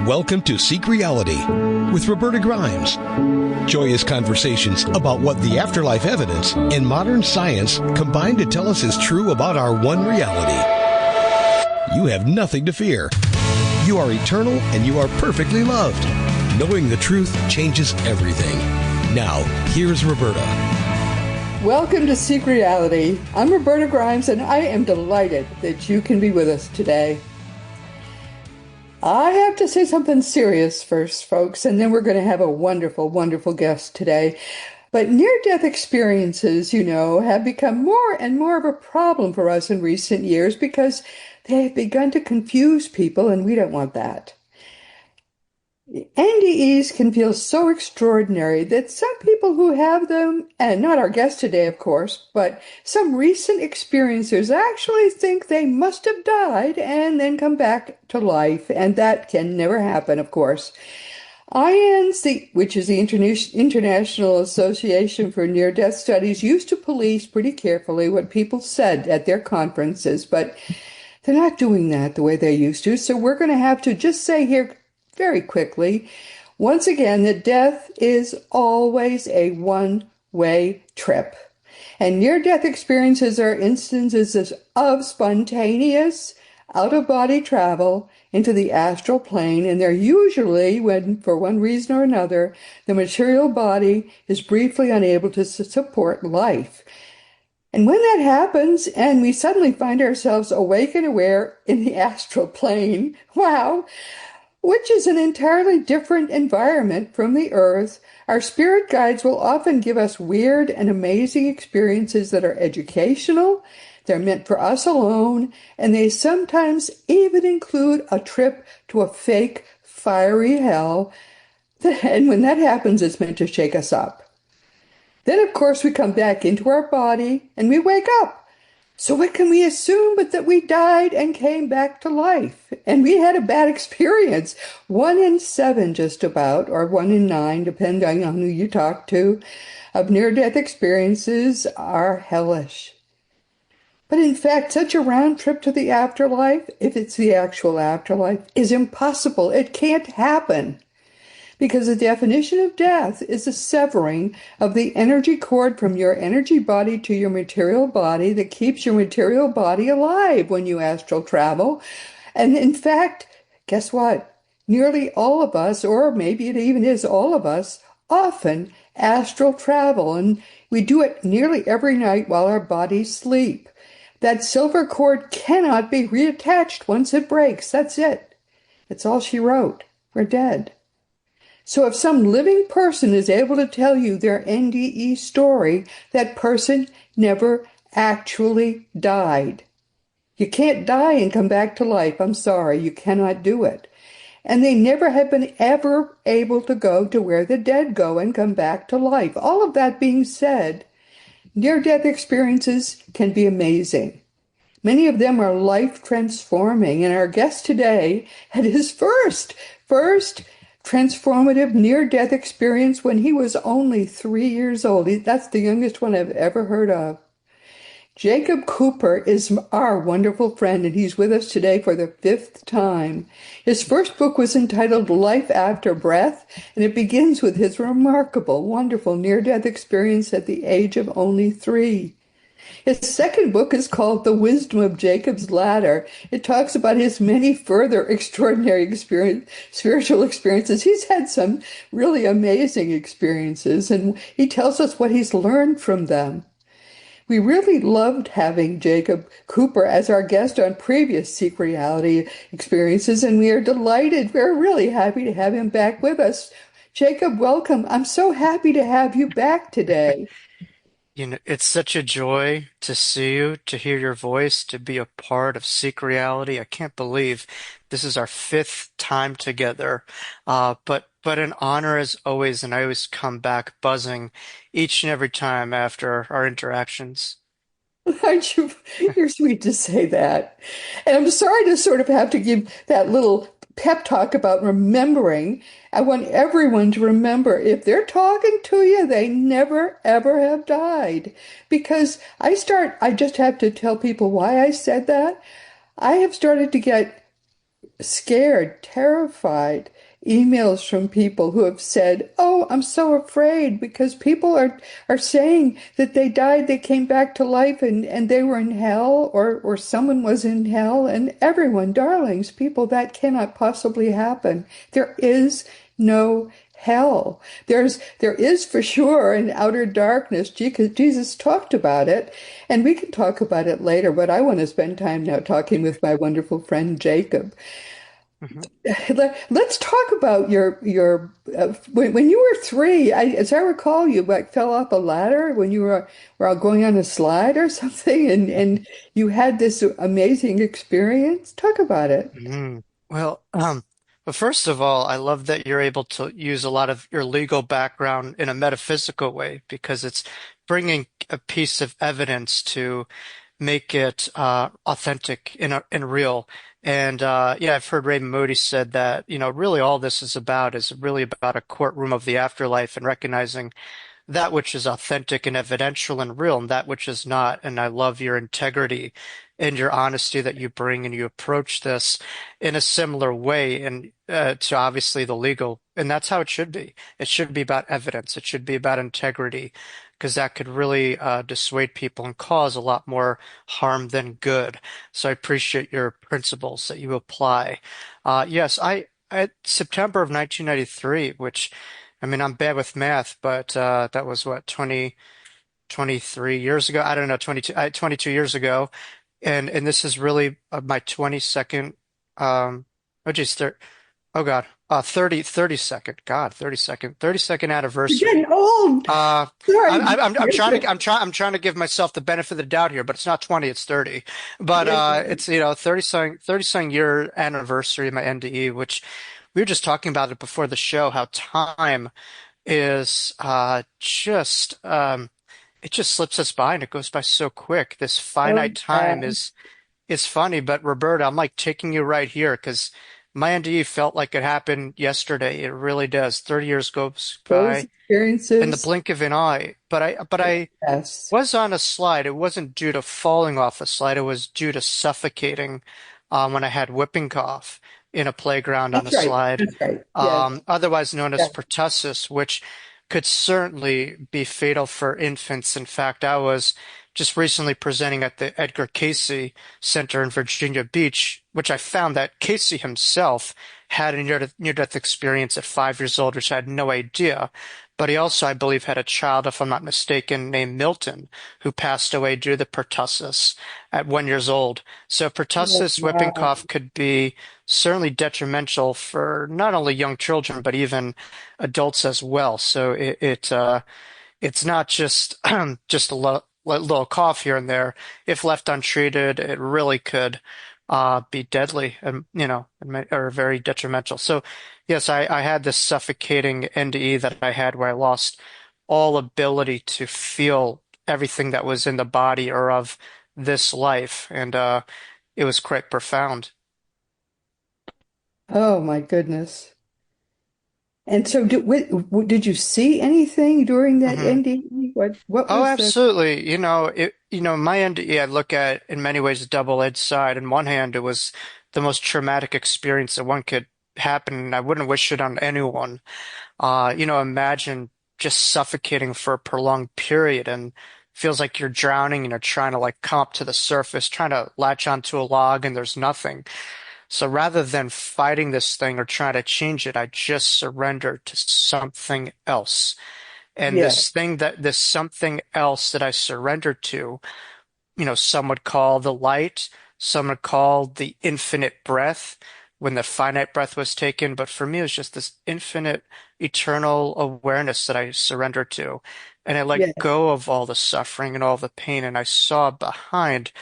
Welcome to Seek Reality with Roberta Grimes. Joyous conversations about what the afterlife evidence and modern science combine to tell us is true about our one reality. You have nothing to fear. You are eternal and you are perfectly loved. Knowing the truth changes everything. Now, here's Roberta. Welcome to Seek Reality. I'm Roberta Grimes, and I am delighted that you can be with us today. I have to say something serious first, folks, and then we're going to have a wonderful, wonderful guest today. But near-death experiences, have become more and more of a problem for us in recent years because they have begun to confuse people, and we don't want that. NDEs can feel so extraordinary that some people who have them, and not our guest today, of course, but some recent experiencers actually think they must have died and then come back to life, and that can never happen, of course. IANDS, which is the International Association for Near-Death Studies, used to police pretty carefully what people said at their conferences, but they're not doing that the way they used to, so we're going to have to just say here very quickly, once again, that death is always a one-way trip. And near-death experiences are instances of spontaneous, out-of-body travel into the astral plane, and they're usually when, for one reason or another, the material body is briefly unable to support life. And when that happens, and we suddenly find ourselves awake and aware in the astral plane, wow, which is an entirely different environment from the earth, our spirit guides will often give us weird and amazing experiences that are educational, they're meant for us alone, and they sometimes even include a trip to a fake, fiery hell. And when that happens, it's meant to shake us up. Then, of course, we come back into our body and we wake up. So what can we assume but that we died and came back to life? And we had a bad experience. 1 in 7 just about, or 1 in 9, depending on who you talk to, of near-death experiences are hellish. But in fact, such a round trip to the afterlife, if it's the actual afterlife, is impossible. It can't happen. Because the definition of death is the severing of the energy cord from your energy body to your material body that keeps your material body alive when you astral travel. And in fact, guess what? Nearly all of us, or maybe it even is all of us, often astral travel. And we do it nearly every night while our bodies sleep. That silver cord cannot be reattached once it breaks. That's it. That's all she wrote. We're dead. So if some living person is able to tell you their NDE story, that person never actually died. You can't die and come back to life. I'm sorry, you cannot do it. And they never have been ever able to go to where the dead go and come back to life. All of that being said, near-death experiences can be amazing. Many of them are life-transforming, and our guest today had his first transformative near-death experience when he was only 3 years old. That's the youngest one I've ever heard of. Jacob Cooper is our wonderful friend, and he's with us today for the 5th time. His first book was entitled Life After Breath, and it begins with his remarkable, wonderful near-death experience at the age of only 3. His second book is called The Wisdom of Jacob's Ladder. It talks about his many further extraordinary spiritual experiences. He's had some really amazing experiences, and he tells us what he's learned from them. We really loved having Jacob Cooper as our guest on previous Seek Reality experiences, and we are delighted. We're really happy to have him back with us. Jacob, welcome. I'm so happy to have you back today. It's such a joy to see you, to hear your voice, to be a part of Seek Reality. I can't believe this is our 5th time together. But an honor as always, and I always come back buzzing each and every time after our interactions. Aren't you? You're sweet to say that. And I'm sorry to sort of have to give that little pep talk about remembering. I want everyone to remember if they're talking to you, they never, ever have died. Because I just have to tell people why I said that. I have started to get scared, terrified emails from people who have said, "Oh, I'm so afraid because people are saying that they died, they came back to life and they were in hell or someone was in hell." And everyone, darlings, people, that cannot possibly happen. There is no hell. There is for sure an outer darkness. Jesus talked about it, and we can talk about it later, but I want to spend time now talking with my wonderful friend Jacob. Mhm. Let's talk about your when you were three. As I recall, you like fell off a ladder when you were going on a slide or something, and you had this amazing experience. Talk about it. Mm. Well, but first of all, I love that you're able to use a lot of your legal background in a metaphysical way because it's bringing a piece of evidence to make it authentic and real. And yeah, I've heard Raymond Moody said that, really all this is really about a courtroom of the afterlife and recognizing that which is authentic and evidential and real, and that which is not. And I love your integrity and your honesty that you bring, and you approach this in a similar way, and to obviously the legal. And that's how it should be. It should be about evidence. It should be about integrity, because that could really dissuade people and cause a lot more harm than good. So I appreciate your principles that you apply. Yes, September of 1993, which I mean, I'm bad with math, but that was what, 23 years ago? I don't know, 22 years ago. And this is really my 22nd, oh geez, oh God, 32nd You're getting anniversary. old. Uh, Sorry. I'm trying to give myself the benefit of the doubt here, but it's not 20, it's 30. But Yeah. it's 30 something year anniversary of my NDE, which we were just talking about it before the show, how time is just it just slips us by and it goes by so quick. This Oh, finite time yeah. is funny, but Roberta, I'm like taking you right here because my NDE felt like it happened yesterday. It really does. 30 years goes Those by in the experiences. blink of an eye. But I Yes. was on a slide. It wasn't due to falling off a slide. It was due to suffocating when I had whooping cough in a playground on a That's right. slide, That's right. Yes. otherwise known as Yes. pertussis, which could certainly be fatal for infants. In fact, I was just recently presenting at the Edgar Cayce Center in Virginia Beach, which I found that Casey himself had a near-death experience at 5 years old, which I had no idea. But he also, I believe, had a child, if I'm not mistaken, named Milton, who passed away due to pertussis at 1 year old. So Oh, pertussis whooping wow. cough could be certainly detrimental for not only young children, but even adults as well. So it's not just just a little cough here and there. If left untreated, it really could be deadly and or very detrimental. So yes, I had this suffocating NDE that I had where I lost all ability to feel everything that was in the body or of this life, and it was quite profound. Oh my goodness. And so did you see anything during that Mhm. NDE? What Oh, was the absolutely. My NDE, I look at in many ways a double-edged side. On one hand, it was the most traumatic experience that one could happen, and I wouldn't wish it on anyone. Imagine just suffocating for a prolonged period and feels like you're drowning, trying to like come up to the surface, trying to latch onto a log and there's nothing. So rather than fighting this thing or trying to change it, I just surrendered to something else. And yeah. this something else that I surrendered to, some would call the light, some would call the infinite breath when the finite breath was taken. But for me, it was just this infinite, eternal awareness that I surrendered to. And I let Yeah. go of all the suffering and all the pain. And I saw behind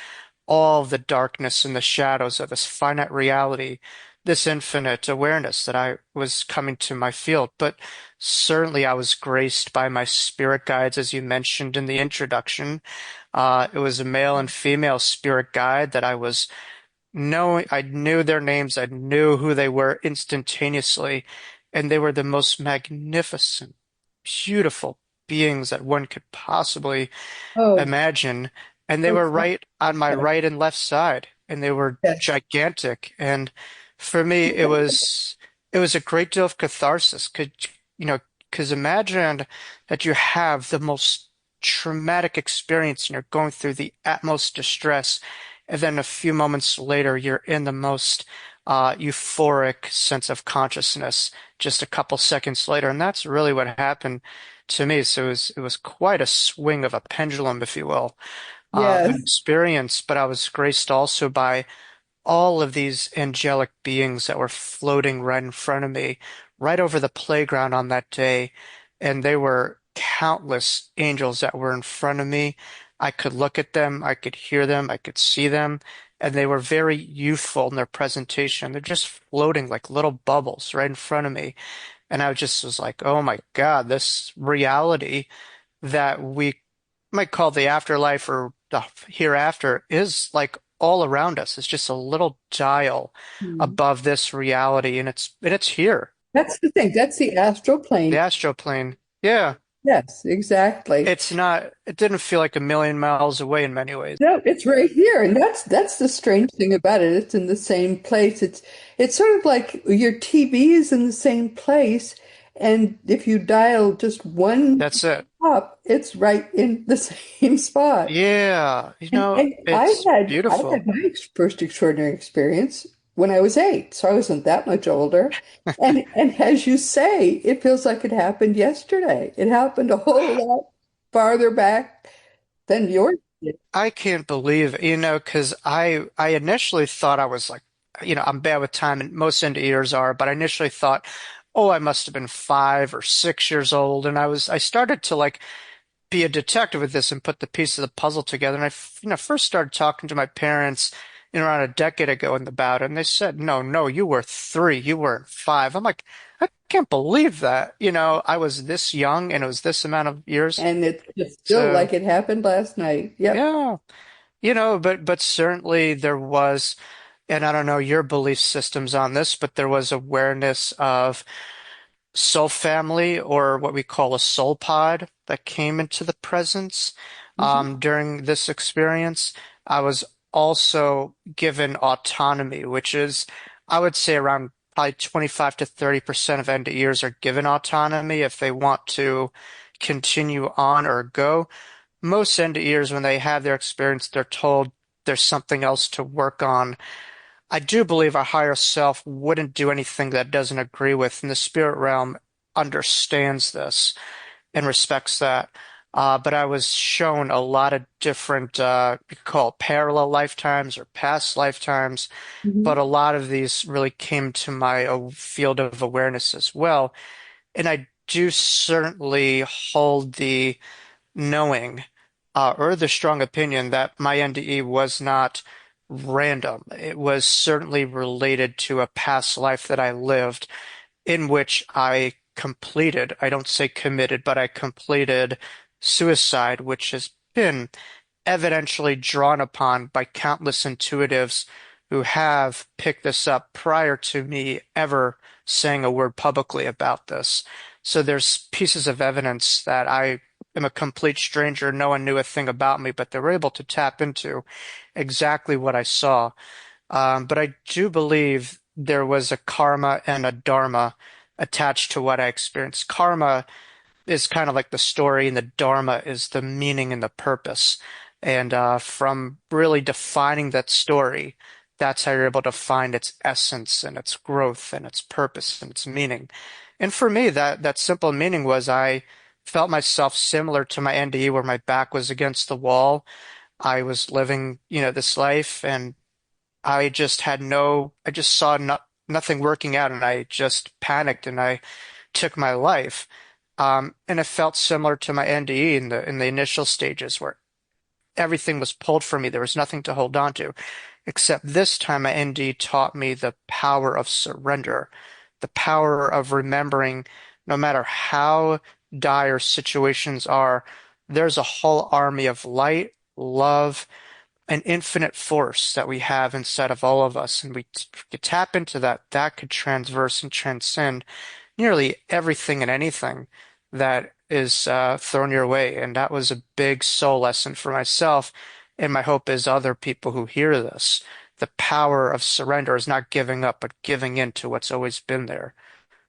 all the darkness and the shadows of this finite reality, this infinite awareness that I was coming to my field. But certainly I was graced by my spirit guides, as you mentioned in the introduction. It was a male and female spirit guide that I knew their names, I knew who they were instantaneously, and they were the most magnificent, beautiful beings that one could possibly Oh, imagine. And they so were fun. right on my right and left side, and they were Yes. gigantic. And For me, it was a great deal of catharsis. You know, because imagine that you have the most traumatic experience and you're going through the utmost distress, and then a few moments later you're in the most euphoric sense of consciousness just a couple seconds later, and that's really what happened to me. So it was quite a swing of a pendulum, if you will, of an Yes. experience. But I was graced also by all of these angelic beings that were floating right in front of me, right over the playground on that day. And they were countless angels that were in front of me. I could look at them, I could hear them, I could see them, and they were very youthful in their presentation. They're just floating like little bubbles right in front of me. And I just was like, oh my God, this reality that we might call the afterlife or the hereafter is like all around us. It's just a little dial Hmm. above this reality, and it's here. That's the thing. That's the astral The plane. astral plane. Yeah. Yes, exactly. It didn't feel like a million miles away in many ways. No, it's right here, and that's the strange thing about it. It's in the same place. It's sort of like your TV is in the same place, and if you dial just one That's it. up, it's right in the same spot. Yeah. And It's I had beautiful. my first extraordinary experience when I was 8, so I wasn't that much older. And as you say, it feels like it happened yesterday. It happened a whole lot farther back than yours did. I can't believe, because I initially thought I was like, I'm bad with time, and most end ears are, but I initially thought, oh, I must have been 5 or 6 years old, and I started to like be a detective with this and put the pieces of the puzzle together. And first started talking to my parents, around a decade ago about it, and they said, no, no, you were 3, you weren't 5. I'm like, I can't believe that. I was this young and it was this amount of years. And it's just still So like it happened last night. Yep. yeah. But certainly there was, and I don't know your belief systems on this, but there was awareness of soul family or what we call a soul pod that came into the presence Mhm. during this experience. I was also given autonomy, which is, I would say, around probably 25 to 30% of NDErs are given autonomy if they want to continue on or go. Most NDErs, when they have their experience, they're told there's something else to work on. I do believe our higher self wouldn't do anything that it doesn't agree with, and the spirit realm understands this and respects that. But I was shown a lot of different, we could call it parallel lifetimes or past lifetimes, Mhm. but a lot of these really came to my field of awareness as well. And I do certainly hold the knowing or the strong opinion that my NDE was not random. It was certainly related to a past life that I lived in which I completed, I don't say committed, but I completed suicide, which has been evidentially drawn upon by countless intuitives who have picked this up prior to me ever saying a word publicly about this. So there's pieces of evidence that I am a complete stranger. No one knew a thing about me, but they were able to tap into exactly what I saw. But I do believe there was a karma and a dharma attached to what I experienced. Karma is kind of like the story, and the dharma is the meaning and the purpose. And from really defining that story, that's how you're able to find its essence and its growth and its purpose and its meaning. And for me, that simple meaning was I felt myself similar to my NDE, where my back was against the wall. I was living, this life, and I just saw nothing working out, and I just panicked and I took my life. And it felt similar to my NDE in the initial stages where everything was pulled from me. There was nothing to hold on to. Except this time, my NDE taught me the power of surrender, the power of remembering no matter how dire situations are, there's a whole army of light, love, an infinite force that we have inside of all of us, and we could tap into that. That could transverse and transcend nearly everything and anything that is thrown your way. And that was a big soul lesson for myself, and my hope is other people who hear this the power of surrender is not giving up, but giving in to what's always been there.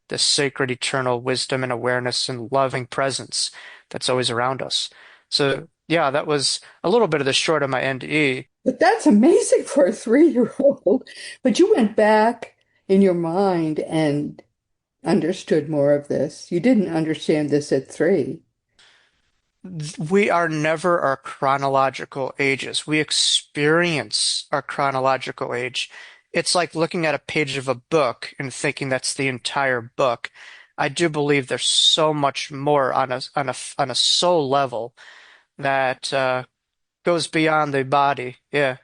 This sacred eternal wisdom and awareness and loving presence that's always around us. So yeah, that was a little bit of the short of my NDE. But that's amazing for a 3-year-old. But you went back in your mind and understood more of this. You didn't understand this at 3. We are never our chronological ages. We experience our chronological age. It's like looking at a page of a book and thinking that's the entire book. I do believe there's so much more on a soul level that goes beyond the body. Yeah,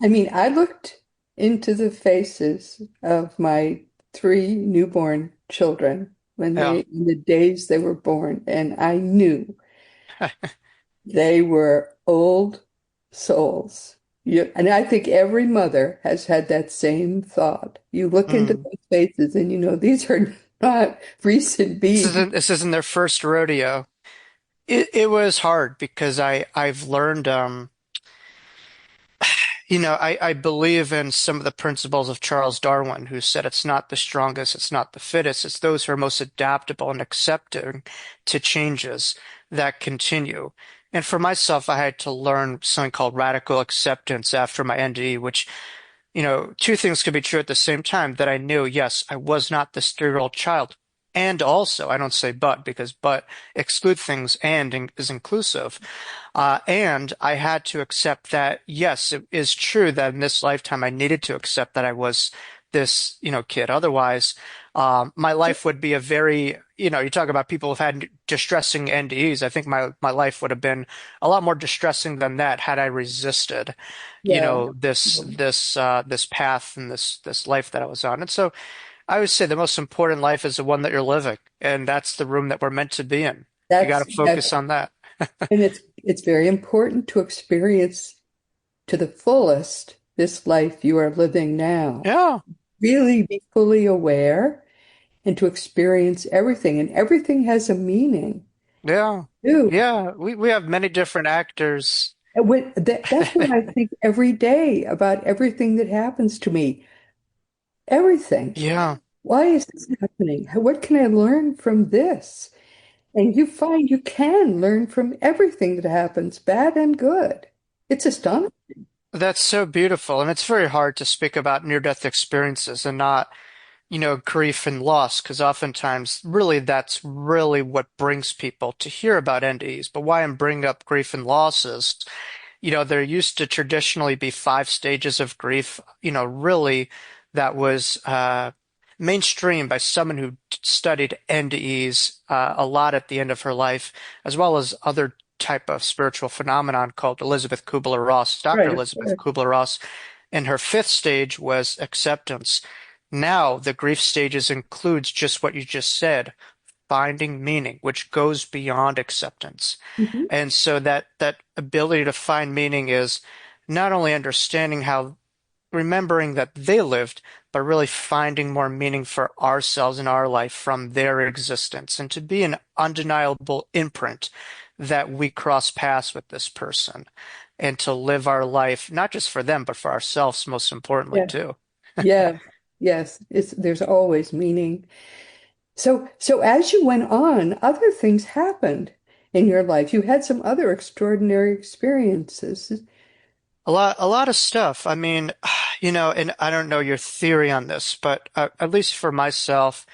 I mean, I looked into the faces of my 3 newborn children yeah. in the days they were born, and I knew they were old souls. And I think every mother has had that same thought. You look into Mm. those faces and you know these are not recent beings. This isn't their first rodeo. It was hard because I've learned I believe in some of the principles of Charles Darwin, who said it's not the strongest, it's not the fittest, it's those who are most adaptable and accepting to changes that continue. And for myself, I had to learn something called radical acceptance after my NDE, which, two things could be true at the same time that I knew, yes, I was not this 3-year-old child. And also, I don't say but because but exclude things and is inclusive. And I had to accept that, yes, it is true that in this lifetime I needed to accept that I was this, kid. Otherwise, my life would be a very, you talk about people who've had distressing NDEs. I think my life would have been a lot more distressing than that had I resisted, Yeah. this path and this life that I was on. And so I would say the most important life is the one that you're living, and that's the room that we're meant to be in. You got That's to focus on that. and it's very important to experience to the fullest this life you are living now. Yeah, Really be fully aware and to experience everything. And everything has a meaning yeah, too. yeah. We have many different actors. That's what I think every day about everything that happens to me. Everything. Yeah, Why is this happening? What can I learn from this? And you find you can learn from everything that happens, bad and good. It's astonishing. that's so beautiful, and it's very hard to speak about near-death experiences and not, grief and loss, because oftentimes, really, that's really what brings people to hear about NDEs. But why I'm bringing up grief and loss is, there used to traditionally be 5 stages of grief, really that was mainstream by someone who studied NDEs a lot at the end of her life, as well as other type of spiritual phenomenon called Elizabeth Kubler-Ross, Dr. Right, of Elizabeth course. Kubler-Ross. And her 5th stage was acceptance. Now the grief stages includes just what you just said, finding meaning, which goes beyond acceptance. Mhm. And so that ability to find meaning is not only understanding how remembering that they lived, but really finding more meaning for ourselves in our life from their existence, and to be an undeniable imprint that we cross paths with this person, and to live our life, not just for them, but for ourselves, most importantly, Yeah. too. Yeah. Yes. There's always meaning. So as you went on, other things happened in your life. You had some other extraordinary experiences. A lot of stuff. I mean, and I don't know your theory on this, but at least for myself,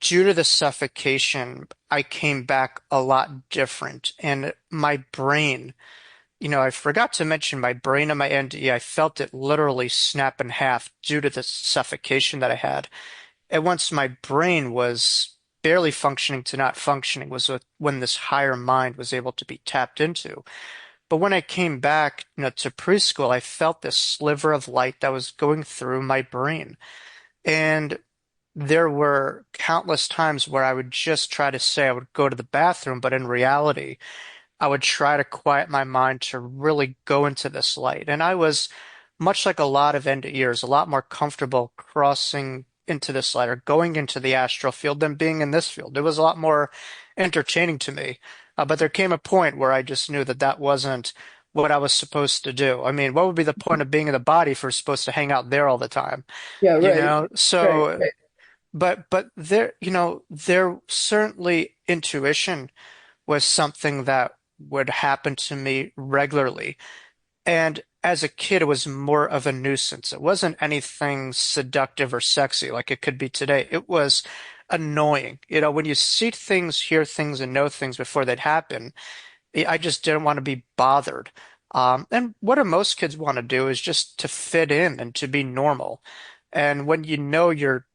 due to the suffocation, I came back a lot different. And my brain, I forgot to mention my brain and my NDE. I felt it literally snap in half due to the suffocation that I had. And once my brain was barely functioning to not functioning was when this higher mind was able to be tapped into. But when I came back, to preschool, I felt this sliver of light that was going through my brain. And there were countless times where I would just try to say I would go to the bathroom, but in reality, I would try to quiet my mind to really go into this light. And I was, much like a lot of end ears, a lot more comfortable crossing into this light or going into the astral field than being in this field. It was a lot more entertaining to me. But there came a point where I just knew that that wasn't what I was supposed to do. I mean, what would be the point of being in the body if we're supposed to hang out there all the time? Yeah, You right. know? Right, So, right. but there, there certainly intuition was something that would happen to me regularly. And as a kid, it was more of a nuisance. It wasn't anything seductive or sexy like it could be today. It was annoying. When you see things, hear things, and know things before they'd happen, I just didn't want to be bothered. And what do most kids want to do is just to fit in and to be normal. And when you know you're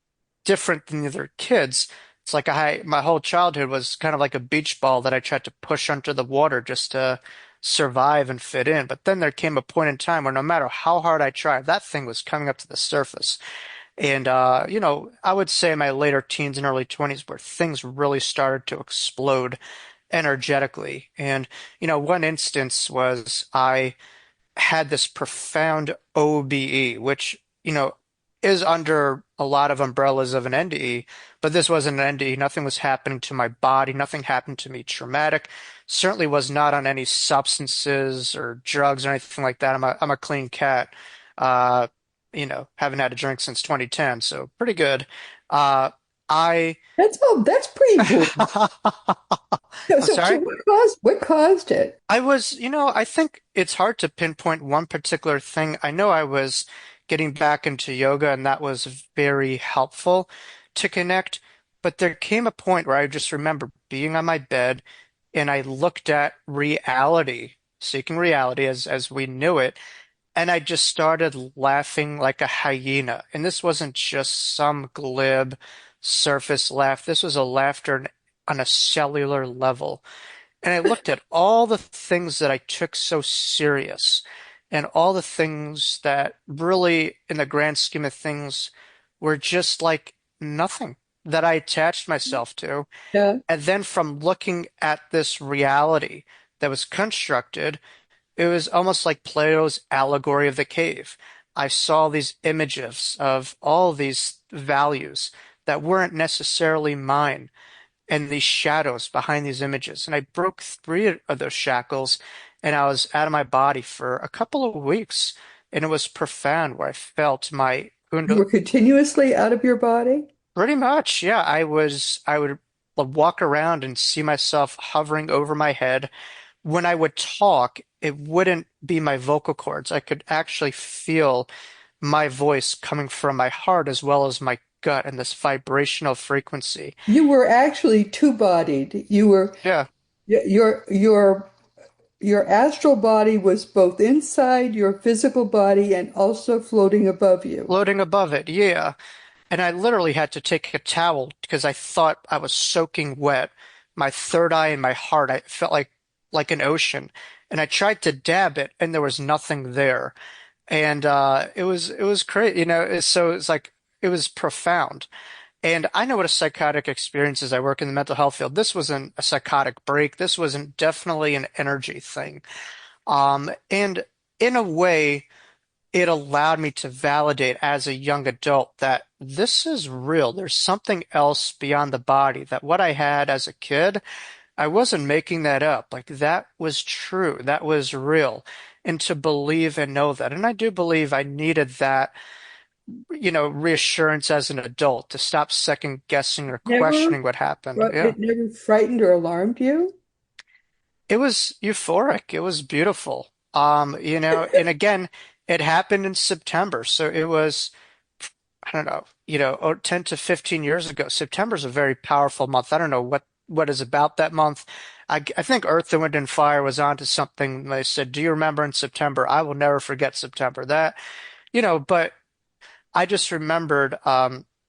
different than the other kids, it's like my whole childhood was kind of like a beach ball that I tried to push under the water just to survive and fit in. But then there came a point in time where no matter how hard I tried, that thing was coming up to the surface. And I would say in my later teens and early 20s where things really started to explode energetically. And one instance was I had this profound OBE, which, is under a lot of umbrellas of an NDE, but this wasn't an NDE. Nothing was happening to my body. Nothing happened to me traumatic. Certainly was not on any substances or drugs or anything like that. I'm a clean cat. Uh, haven't had a drink since 2010, so pretty good. I, That's pretty cool. So, I'm so sorry. what caused it? I think it's hard to pinpoint one particular thing. I know I was getting back into yoga, and that was very helpful to connect. But there came a point where I just remember being on my bed and I looked at reality, seeking reality as we knew it, and I just started laughing like a hyena. And this wasn't just some glib surface laugh. This was a laughter on a cellular level. And I looked at all the things that I took so serious and all the things that really, in the grand scheme of things, were just like nothing that I attached myself to. Yeah. And then from looking at this reality that was constructed, it was almost like Plato's allegory of the cave. I saw these images of all these values that weren't necessarily mine and these shadows behind these images. And I broke three of those shackles and I was out of my body for a couple of weeks. And it was profound where I felt my You kundal were continuously out of your body? pretty much. Yeah, I would walk around and see myself hovering over my head. When I would talk, it wouldn't be my vocal cords. I could actually feel my voice coming from my heart as well as my gut and this vibrational frequency. You were actually two-bodied. Yeah. Your astral body was both inside your physical body and also floating above you. Floating above it, yeah. And I literally had to take a towel because I thought I was soaking wet. My third eye and my heart, I felt like an ocean. And I tried to dab it and there was nothing there. And it was crazy, so it's like it was profound. And I know what a psychotic experience is. I work in the mental health field. This wasn't a psychotic break. This wasn't definitely an energy thing. And in a way, it allowed me to validate as a young adult that this is real. There's something else beyond the body, that what I had as a kid, I wasn't making that up. Like that was true. That was real. And to believe and know that. And I do believe I needed that, reassurance as an adult to stop second guessing or Never, questioning what happened. but Yeah. it never frightened or alarmed you? It was euphoric. It was beautiful. And again, it happened in September. So it was, I don't know, 10 to 15 years ago. September's a very powerful month. I don't know what is about that month. I think Earth, Wind, and Fire was onto something. They said, "Do you remember in September?" I will never forget September. But I just remembered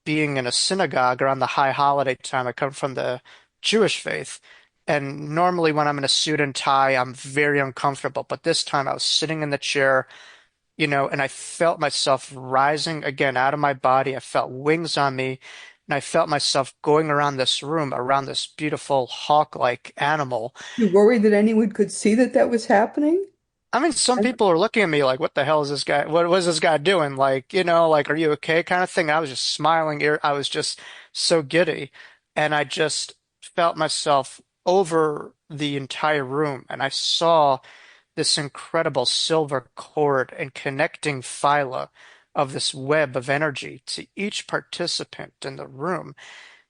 being in a synagogue around the high holiday time. I come from the Jewish faith. And normally when I'm in a suit and tie, I'm very uncomfortable. But this time I was sitting in the chair, and I felt myself rising again out of my body. I felt wings on me, and I felt myself going around this room, around this beautiful hawk-like animal. You worried that anyone could see that that was happening? I mean, some people are looking at me like, what the hell is this guy? What was this guy doing? Like, like, are you okay? Kind of thing. I was just smiling. I was just so giddy. And I just felt myself over the entire room. And I saw this incredible silver cord and connecting phyla of this web of energy to each participant in the room.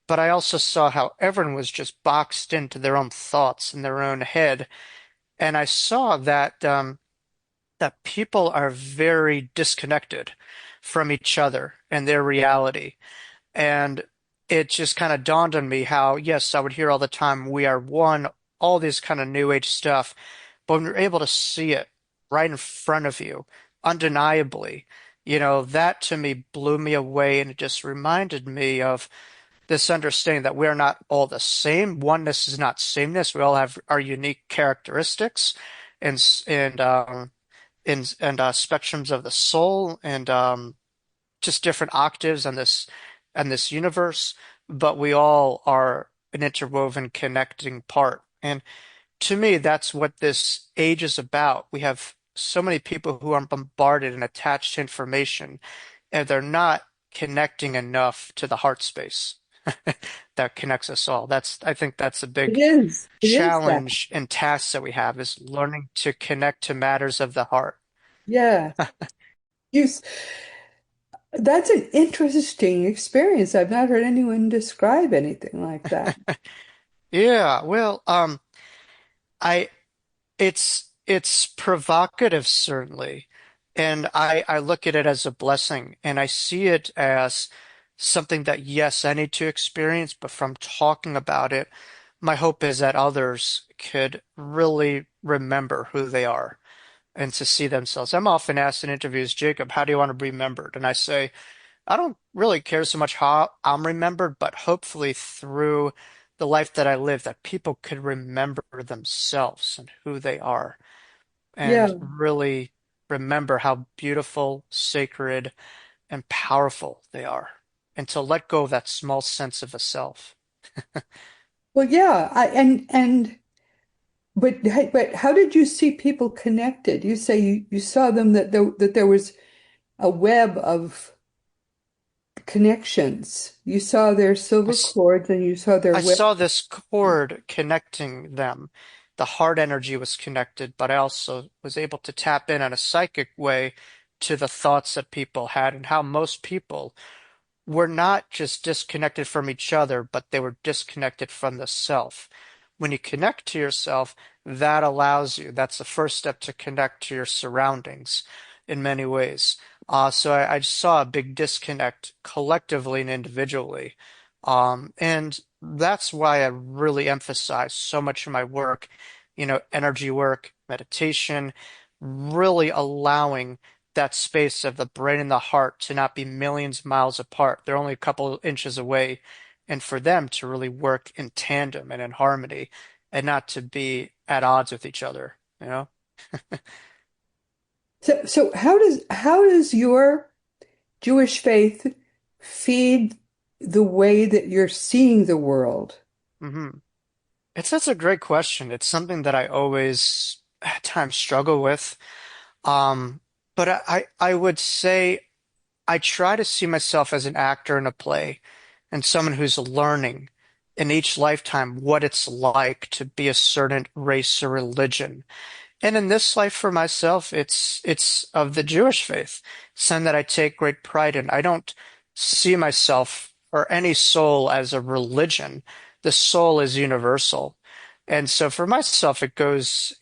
But I also saw how everyone was just boxed into their own thoughts in their own head. And I saw that that people are very disconnected from each other and their reality. And it just kind of dawned on me how, yes, I would hear all the time, we are one, all this kind of new age stuff. But when you're able to see it right in front of you, undeniably, that to me blew me away. And it just reminded me of this understanding that we're not all the same. Oneness is not sameness. We all have our unique characteristics and spectrums of the soul and just different octaves on this universe. But we all are an interwoven, connecting part. And to me, that's what this age is about. We have so many people who are bombarded and attached to information, and they're not connecting enough to the heart space that connects us all. I think that's a It big is. It is that. challenge and task that we have is learning to connect to matters of the heart. Yeah. You, s- that's an interesting experience. I've not heard anyone describe anything like that. Yeah, well, I it's provocative certainly, and I look at it as a blessing, and I see it as something that yes, I need to experience, but from talking about it, my hope is that others could really remember who they are and to see themselves. I'm often asked in interviews, Jacob, how do you want to be remembered? And I say, I don't really care so much how I'm remembered, but hopefully through the life that I live, that people could remember themselves and who they are and Yeah. really remember how beautiful, sacred, and powerful they are, and to let go of that small sense of a self. Well, yeah. But how did you see people connected? You say you saw them that there was a web of connections. You saw their I, silver s- cords and you saw their I web. saw this cord connecting them. The heart energy was connected, but I also was able to tap in a psychic way to the thoughts that people had and how most people were not just disconnected from each other, but they were disconnected from the self. When you connect to yourself, that allows you, that's the first step to connect to your surroundings in many ways. So I just saw a big disconnect collectively and individually. And that's why I really emphasize so much of my work, energy work, meditation, really allowing that space of the brain and the heart to not be millions of miles apart. They're only a couple inches away. And for them to really work in tandem and in harmony and not to be at odds with each other, you know? So how does your Jewish faith feed the way that you're seeing the world? hmm It's That's a great question. It's something that I always at times struggle with. Um, but I would say I try to see myself as an actor in a play and someone who's learning in each lifetime what it's like to be a certain race or religion. And in this life for myself, it's of the Jewish faith, something that I take great pride in. I don't see myself or any soul as a religion. The soul is universal. And so for myself, it goes,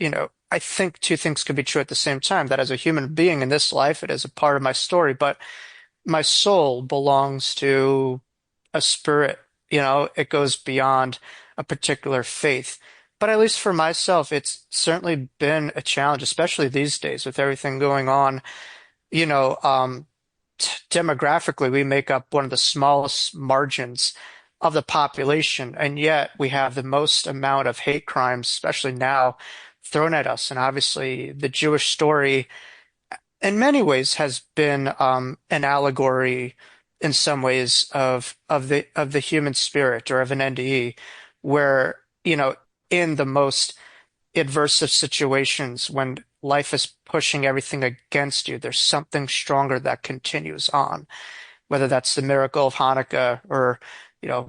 I think two things could be true at the same time, that as a human being in this life, it is a part of my story, but my soul belongs to a spirit. It goes beyond a particular faith. But at least for myself, it's certainly been a challenge, especially these days with everything going on. You know, um, Demographically, we make up one of the smallest margins of the population, and yet we have the most amount of hate crimes, especially now, thrown at us. And obviously, the Jewish story in many ways has been an allegory in some ways of the human spirit or of an NDE where in the most adverse of situations when life is pushing everything against you, there's something stronger that continues on, whether that's the miracle of Hanukkah or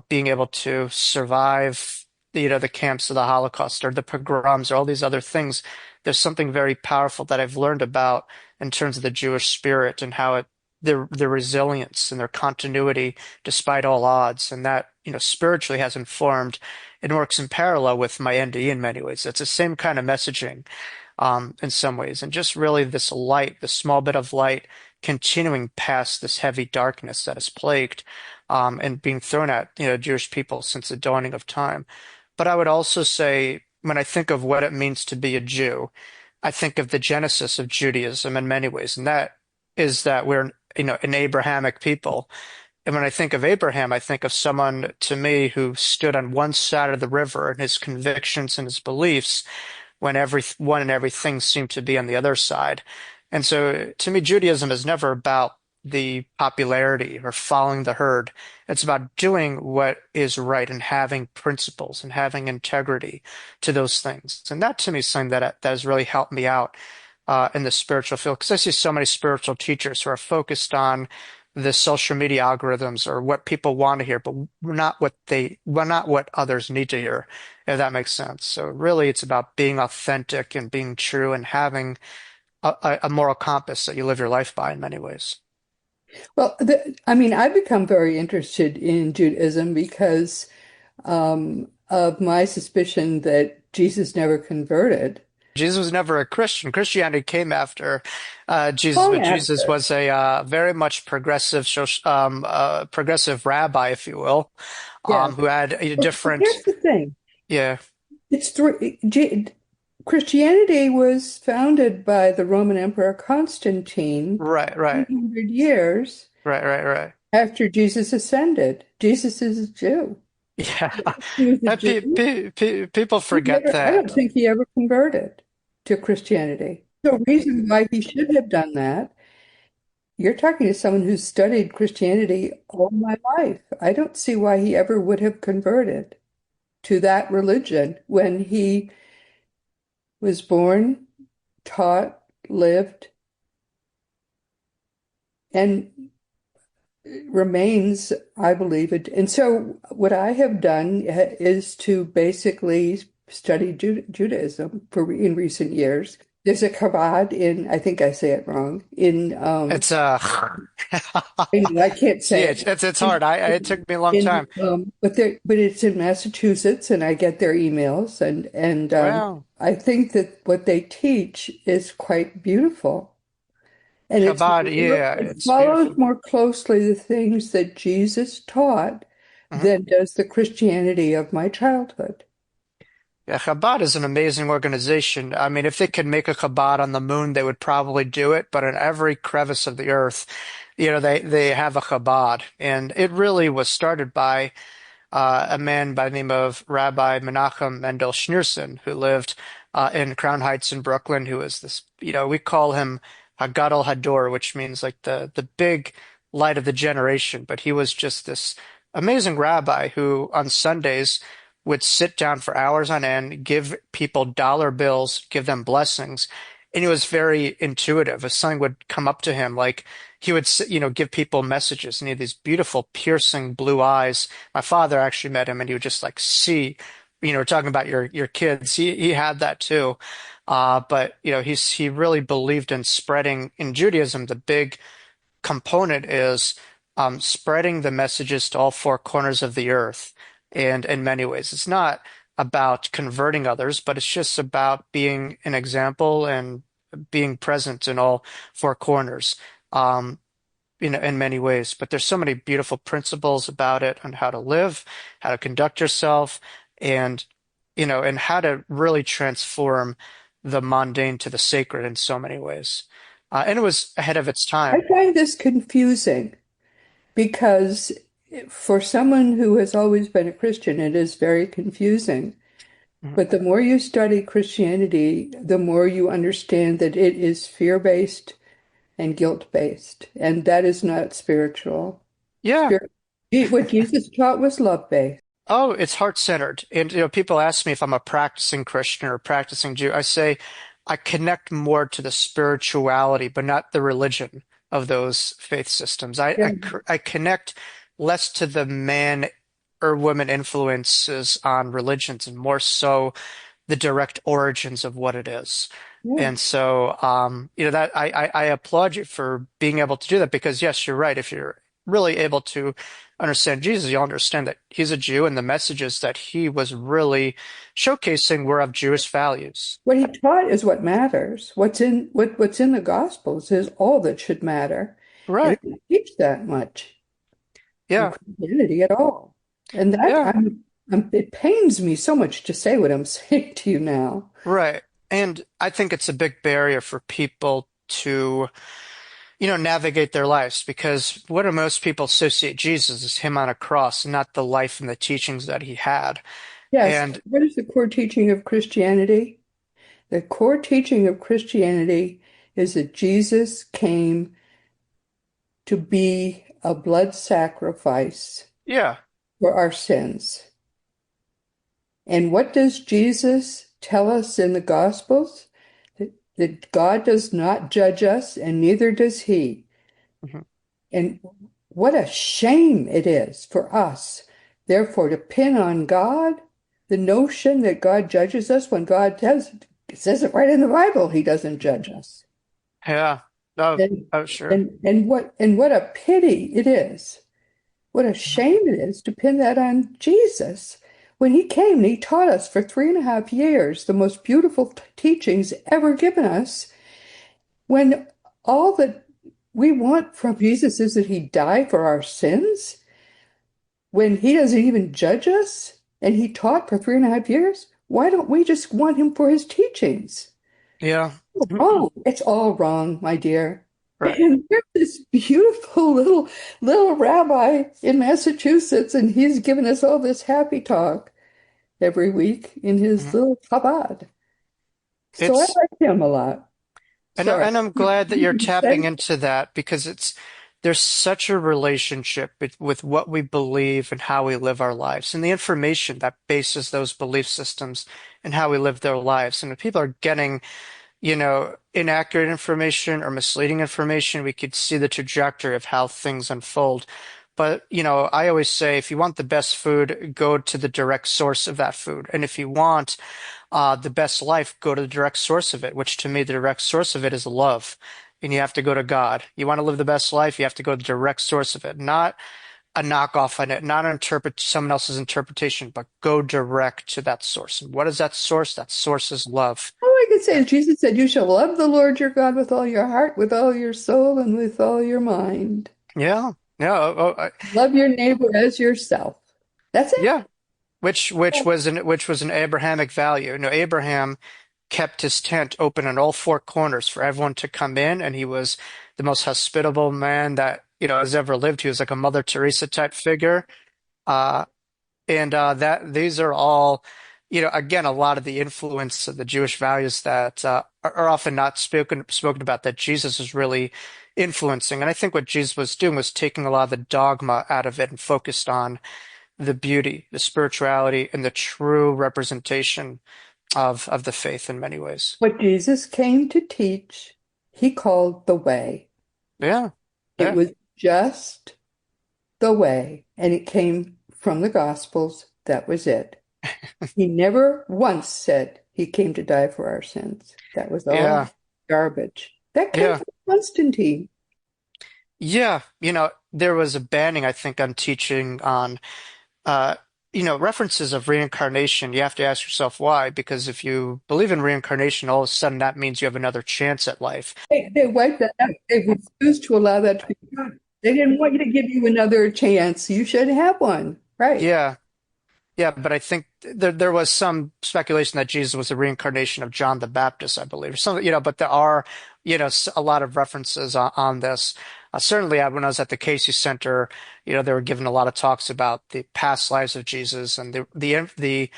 being able to survive the camps of the Holocaust or the pogroms or all these other things. there's something very powerful that I've learned about in terms of the Jewish spirit and how their resilience and their continuity despite all odds, and that spiritually has informed and works in parallel with my NDE in many ways. It's the same kind of messaging in some ways, and just really this light, this small bit of light, continuing past this heavy darkness that has plagued and being thrown at Jewish people since the dawning of time. But I would also say, when I think of what it means to be a Jew, I think of the genesis of Judaism in many ways, and that is that we're an Abrahamic people. And when I think of Abraham, I think of someone to me who stood on one side of the river and his convictions and his beliefs when everyone and everything seemed to be on the other side. And so to me, Judaism is never about the popularity or following the herd. It's about doing what is right and having principles and having integrity to those things. And that to me is something that has really helped me out in the spiritual field, because I see so many spiritual teachers who are focused on the social media algorithms or what people want to hear, but not what others need to hear, if that makes sense. So really, it's about being authentic and being true and having a moral compass that you live your life by in many ways. Well, I mean, I've become very interested in Judaism because of my suspicion that Jesus never converted. Jesus was never a Christian. Christianity came after Jesus, Long but Jesus after. was a very much progressive rabbi, if you will, Yes. who had a But different, here's the thing. yeah, It's Christianity was founded by the Roman Emperor Constantine right, right, 300 years right, right, right. after Jesus ascended. Jesus is a Jew. Yeah, He was a that Jew. people forget I don't that. think he ever converted to Christianity. The reason why he should have done that, you're talking to someone who's studied Christianity all my life. I don't see why he ever would have converted to that religion when he was born, taught, lived, and remains, I believe it. And so what I have done is to basically study Judaism in recent years. There's a Chabad in, I think I say it wrong, in It's I can't see, say it's it. hard. It took me a long time. But it's in Massachusetts, and I get their emails, and Well, I think that what they teach is quite beautiful, and Chabad, yeah, it it's follows beautiful. more closely the things that Jesus taught Mhm. than does the Christianity of my childhood. Yeah, Chabad is an amazing organization. I mean, if they could make a Chabad on the moon, they would probably do it. But in every crevice of the earth, they have a Chabad, and it really was started by a man by the name of Rabbi Menachem Mendel Schneerson, who lived in Crown Heights in Brooklyn, who was this, we call him Hagadol Hador, which means like the big light of the generation. But he was just this amazing rabbi who on Sundays would sit down for hours on end, give people dollar bills, give them blessings. And he was very intuitive. If something would come up to him, like he would, give people messages, and he had these beautiful, piercing blue eyes. My father actually met him, and he would just like see, talking about your kids. He had that too. But he really believed in spreading in Judaism. The big component is spreading the messages to all four corners of the earth. And in many ways, it's not about converting others, but it's just about being an example and being present in all four corners. Um, in many ways, but there's so many beautiful principles about it on how to live, how to conduct yourself, and and how to really transform the mundane to the sacred in so many ways. And it was ahead of its I time. find this confusing because for someone who has always been a Christian, it is very confusing. Mhm. But the more you study Christianity, the more you understand that it is fear-based and guilt-based, and that is not spiritual. Yeah. Spirit, what Jesus taught was love-based. Oh, it's heart-centered. And people ask me if I'm a practicing Christian or a practicing Jew. I say I connect more to the spirituality, but not the religion of those faith systems. Yeah. I connect less to the man or woman influences on religions and more so the direct origins of what it is. Yeah. And so, that I applaud you for being able to do that because yes, you're right. If you're really able to understand Jesus, you'll understand that he's a Jew and the messages that he was really showcasing were of Jewish values. What he taught is what matters. What's in the Gospels is all that should matter. And Right. it doesn't teach that much in Yeah. Christianity at all. And that Yeah. it pains me so much to say what I'm saying to you now. Right. And I think it's a big barrier for people to, navigate their lives because what do most people associate Jesus is him on a cross, not the life and the teachings that he had. Yes, And what is the core teaching of Christianity? The core teaching of Christianity is that Jesus came to be a blood sacrifice yeah. for our sins. And what does Jesus tell us in the Gospels? That God does not judge us, and neither does he. Mhm. And what a shame it is for us, therefore, to pin on God the notion that God judges us when God does, it says it right in the Bible, he doesn't judge us. Yeah. Oh, And oh, sure. and what a pity it is. What a Mhm. shame it is to pin that on Jesus. When he came and he taught us for 3.5 years the most beautiful teachings ever given us, when all that we want from Jesus is that he die for our sins, when he doesn't even judge us and he taught for 3.5 years, why don't we just want him for his teachings? Yeah. Wrong. It's all wrong, my dear. Right. And there's this beautiful little rabbi in Massachusetts, and he's giving us all this happy talk every week in his Mhm. little Chabad. So I It's like him a lot. Sorry. and I'm glad that you're tapping Say- into that because there's such a relationship with what we believe and how we live our lives and the information that bases those belief systems and how we live their lives. And if people are getting, inaccurate information or misleading information, we could see the trajectory of how things unfold. But, I always say if you want the best food, go to the direct source of that food. And if you want the best life, go to the direct source of it, which to me, the direct source of it is love. And you have to go to God. You want to live the best life, you have to go to the direct source of it, not a knockoff on it, not interpret someone else's interpretation, but go direct to that source. And what is that source? That source is love. All I can say is Jesus said, "You shall love the Lord your God with all your heart, with all your soul, and with all your mind. Yeah. Yeah. Love your neighbor as yourself." That's it. Yeah. Which was an Abrahamic value. Abraham kept his tent open on all four corners for everyone to come in, and he was the most hospitable man that has ever lived. He was like a Mother Teresa type figure. Uh, and that these are all, again, a lot of the influence of the Jewish values that are often not spoken about that Jesus is really influencing. And I think what Jesus was doing was taking a lot of the dogma out of it and focused on the beauty, the spirituality, and the true representation of the faith in many ways. What Jesus came to teach, he called the way. Yeah, It yeah, was just the way, and it came from the Gospels. That was it. He never once said he came to die for our sins. That was all yeah, garbage. That came yeah, from Constantine. yeah. There was a banning, I think, on teaching on uh, references of reincarnation. You have to ask yourself why, because if you believe in reincarnation, all of a sudden that means you have another chance at life. They wiped that out. They refused to allow that to be done. They didn't want you to give you another chance. You should have one. Right. Yeah, yeah, but I think there was some speculation that Jesus was a reincarnation of John the Baptist, I believe, or something, but there are, a lot of references on this. Certainly, when I was at the Casey Center, they were given a lot of talks about the past lives of Jesus and the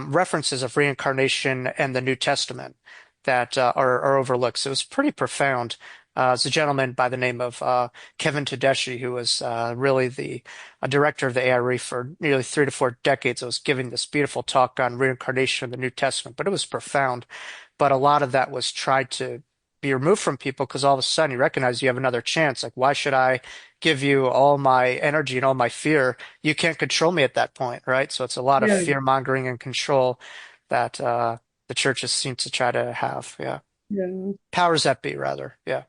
references of reincarnation and the New Testament that are overlooked. So it was pretty profound. It's a gentleman by the name of Kevin Tedeschi, who was really the director of the ARE for nearly 3 to 4 decades. I was giving this beautiful talk on reincarnation in the New Testament, but it was profound. But a lot of that was tried to be removed from people because all of a sudden you recognize you have another chance. Like, why should I give you all my energy and all my fear? You can't control me at that point, right? So it's a lot of Yeah. fear mongering and control that. the churches seem to try to have. Yeah. Yeah. Powers that be, rather. Yeah.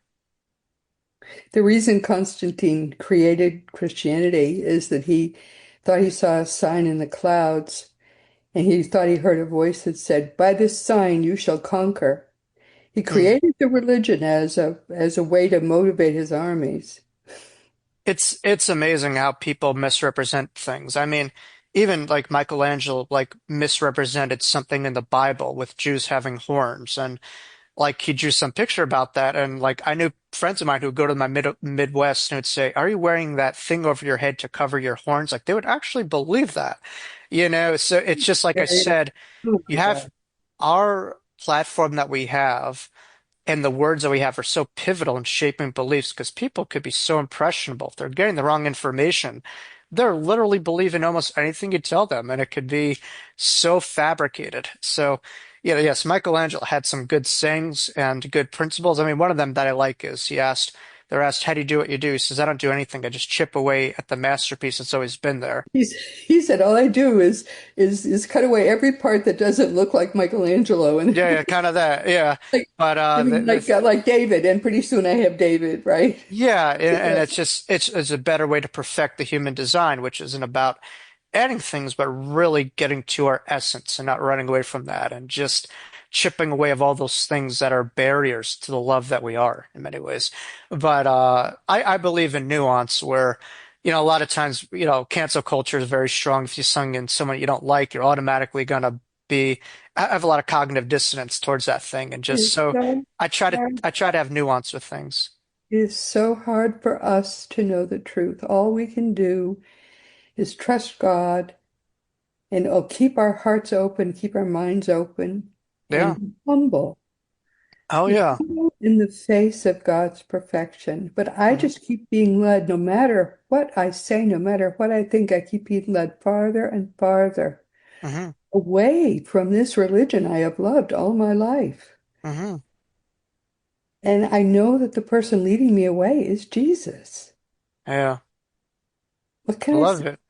The reason Constantine created Christianity is that he thought he saw a sign in the clouds, and he thought he heard a voice that said, "By this sign you shall conquer." He Mm. created the religion as a way to motivate his armies. It's amazing how people misrepresent things. I mean, even like Michelangelo like misrepresented something in the Bible with Jews having horns, and like he drew some picture about that, and like I knew friends of mine who would go to my Midwest and would say, "Are you wearing that thing over your head to cover your horns?" Like they would actually believe that, you know? So it's just like Yeah, I yeah. said, Oh you my have God. our platform that we have. And the words that we have are so pivotal in shaping beliefs because people could be so impressionable. If they're getting the wrong information, they're literally believing almost anything you tell them, and it could be so fabricated. So, yeah, yes, Michelangelo had some good sayings and good principles. I mean, one of them that I like is they're asked, how do you do what you do? He says, I don't do anything. I just chip away at the masterpiece that's always been there. He said, all I do is cut away every part that doesn't look like Michelangelo, and Yeah, yeah, kind of that. Yeah. like But I mean, like David, and pretty soon I have David, right? yeah, and it's just it's a better way to perfect the human design, which isn't about adding things, but really getting to our essence and not running away from that and just chipping away of all those things that are barriers to the love that we are in many ways. But I believe in nuance where, a lot of times, cancel culture is very strong. If you sung in someone you don't like, you're automatically gonna be I have a lot of cognitive dissonance towards that thing. And just It's so so hard. I try to have nuance with things. It is so hard for us to know the truth. All we can do is trust God and keep our hearts open, keep our minds open, and Yeah. be humble. Oh Be yeah. humble in the face of God's perfection. But I Hmm. just keep being led, no matter what I say, no matter what I think, I keep being led farther and farther Hmm. away from this religion I have loved all my life. Hmm. And I know that the person leading me away is Jesus. Yeah. What I can I say? love it.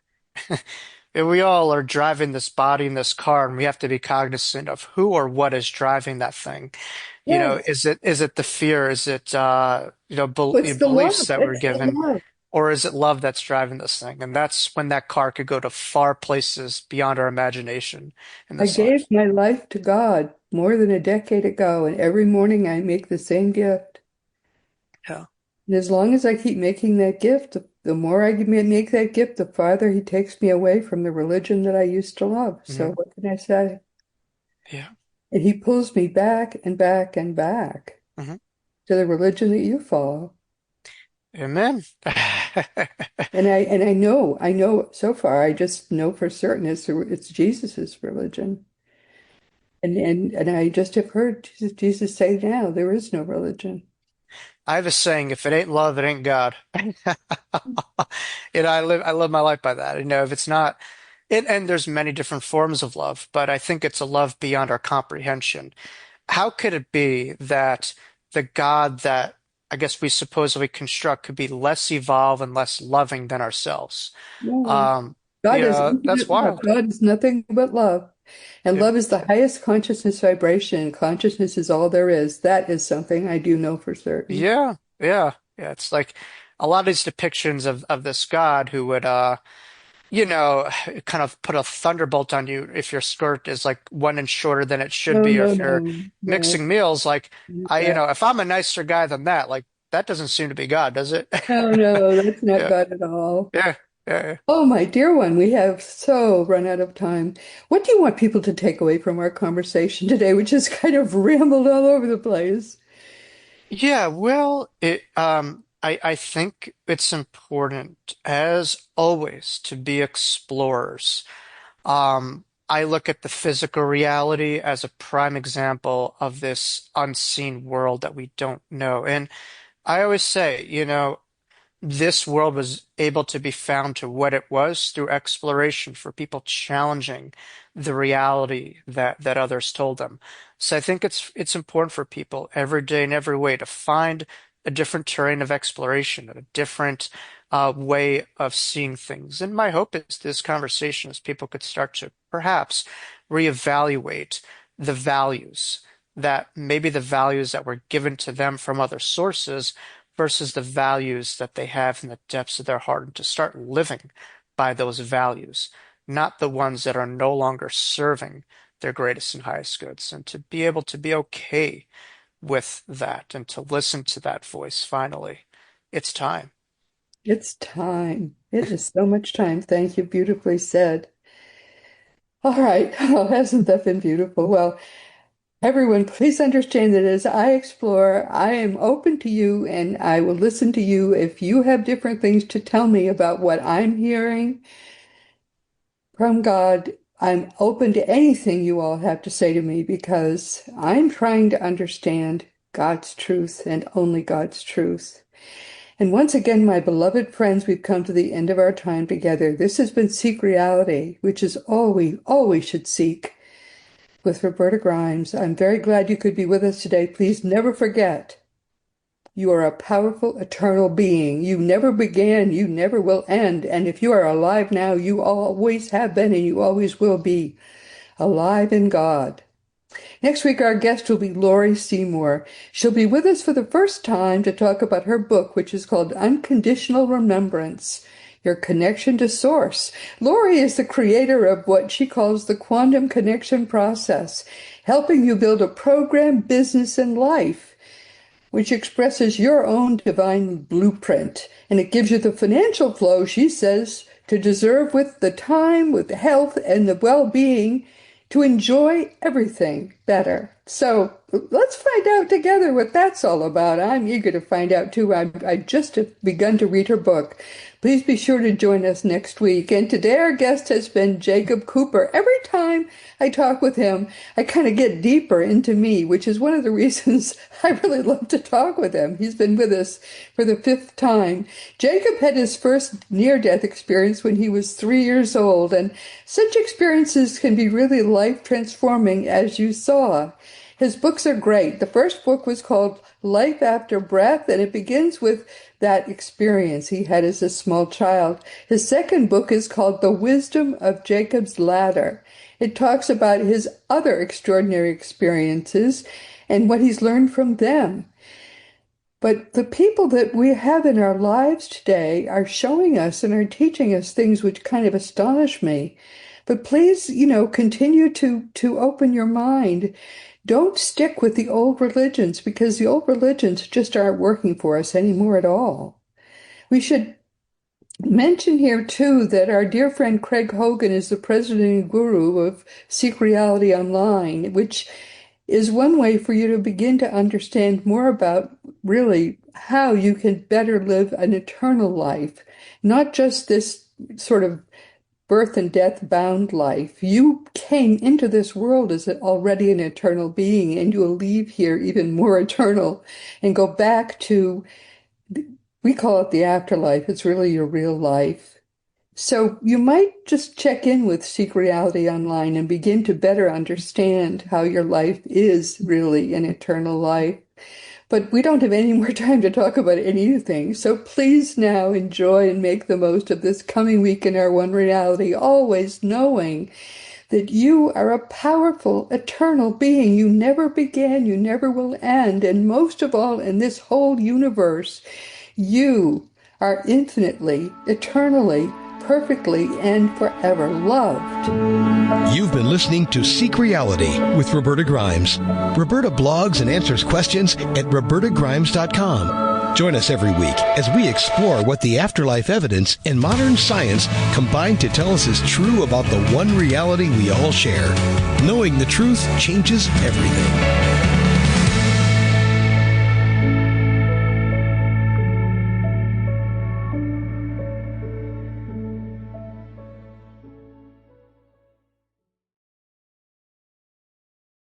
And we all are driving this body in this car, and we have to be cognizant of who or what is driving that thing. Yes. Is it the fear? Is it What's the beliefs love? that we're It's the given, love. or is it love that's driving this thing? And that's when that car could go to far places beyond our imagination in I this gave life. my life to God more than a decade ago, and every morning I make the same gift. Yeah. And as long as I keep making that gift, the more I make that gift, the farther He takes me away from the religion that I used to love. So Hmm. what can I say? Yeah. And He pulls me back and back and back Hmm. to the religion that you follow. Amen. I know so far, I just know for certain it's Jesus's religion. And I just have heard Jesus say now, there is no religion. I have a saying, if it ain't love, it ain't God. I live my life by that. If it's not, and there's many different forms of love, but I think it's a love beyond our comprehension. How could it be that the God that I guess we supposedly construct could be less evolved and less loving than ourselves? No. God is That's infinite love. wild. God is nothing but love. And Yeah. love is the highest consciousness vibration. Consciousness is all there is. That is something I do know for certain. Yeah, yeah, yeah. It's like a lot of these depictions of this God who would kind of put a thunderbolt on you if your skirt is like 1 inch shorter than it should No, be, or no, if you're no, no. mixing meals, like Yeah. if I'm a nicer guy than that, like that doesn't seem to be God, does it? No, no, that's not Yeah, God at all. yeah, yeah. Oh, my dear one, we have so run out of time. What do you want people to take away from our conversation today, which is kind of rambled all over the place? Yeah, well, I think it's important, as always, to be explorers. I look at the physical reality as a prime example of this unseen world that we don't know. And I always say, this world was able to be found to what it was through exploration for people challenging the reality that others told them. So I think it's important for people every day in every way to find a different terrain of exploration, a different way of seeing things. And my hope is this conversation is people could start to perhaps reevaluate the values, that maybe the values that were given to them from other sources versus the values that they have in the depths of their heart, and to start living by those values, not the ones that are no longer serving their greatest and highest goods, and to be able to be okay with that and to listen to that voice finally. It's time. It's time. It is so much time. Thank you. Beautifully said. All right. Oh, hasn't that been beautiful? Well, everyone, please understand that as I explore, I am open to you and I will listen to you if you have different things to tell me about what I'm hearing from God. I'm open to anything you all have to say to me because I'm trying to understand God's truth and only God's truth. And once again, my beloved friends, we've come to the end of our time together. This has been Seek Reality, which is all we should seek, with Roberta Grimes. I'm very glad you could be with us today. Please never forget, you are a powerful, eternal being. You never began, you never will end. And if you are alive now, you always have been and you always will be alive in God. Next week, our guest will be Lori Seymour. She'll be with us for the first time to talk about her book, which is called Unconditional Remembrance, Your Connection to Source. Lori is the creator of what she calls the quantum connection process, helping you build a program, business, and life which expresses your own divine blueprint. And it gives you the financial flow, she says, to deserve with the time, with the health, and the well-being to enjoy everything better. So let's find out together what that's all about. I'm eager to find out too. I just have begun to read her book. Please be sure to join us next week. And today our guest has been Jacob Cooper. Every time I talk with him, I kind of get deeper into me, which is one of the reasons I really love to talk with him. He's been with us for the 5th time. Jacob had his first near-death experience when he was 3 years old, and such experiences can be really life-transforming, as you saw. His books are great. The first book was called Life After Breath, and it begins with that experience he had as a small child. His second book is called The Wisdom of Jacob's Ladder. It talks about his other extraordinary experiences and what he's learned from them. But the people that we have in our lives today are showing us and are teaching us things which kind of astonish me. But please, continue to open your mind. Don't stick with the old religions, because the old religions just aren't working for us anymore at all. We should mention here, too, that our dear friend Craig Hogan is the president and guru of Seek Reality Online, which is one way for you to begin to understand more about really how you can better live an eternal life, not just this sort of birth and death bound life. You came into this world as already an eternal being, and you will leave here even more eternal and go back to, we call it the afterlife. It's really your real life. So you might just check in with Seek Reality Online and begin to better understand how your life is really an eternal life. But we don't have any more time to talk about anything. So please now enjoy and make the most of this coming week in our One Reality, always knowing that you are a powerful, eternal being. You never began, you never will end. And most of all, in this whole universe, you are infinitely, eternally, perfectly, and forever loved. You've been listening to Seek Reality with Roberta Grimes. Roberta blogs and answers questions at robertagrimes.com. Join us every week as we explore what the afterlife evidence and modern science combine to tell us is true about the one reality we all share. Knowing the truth changes everything.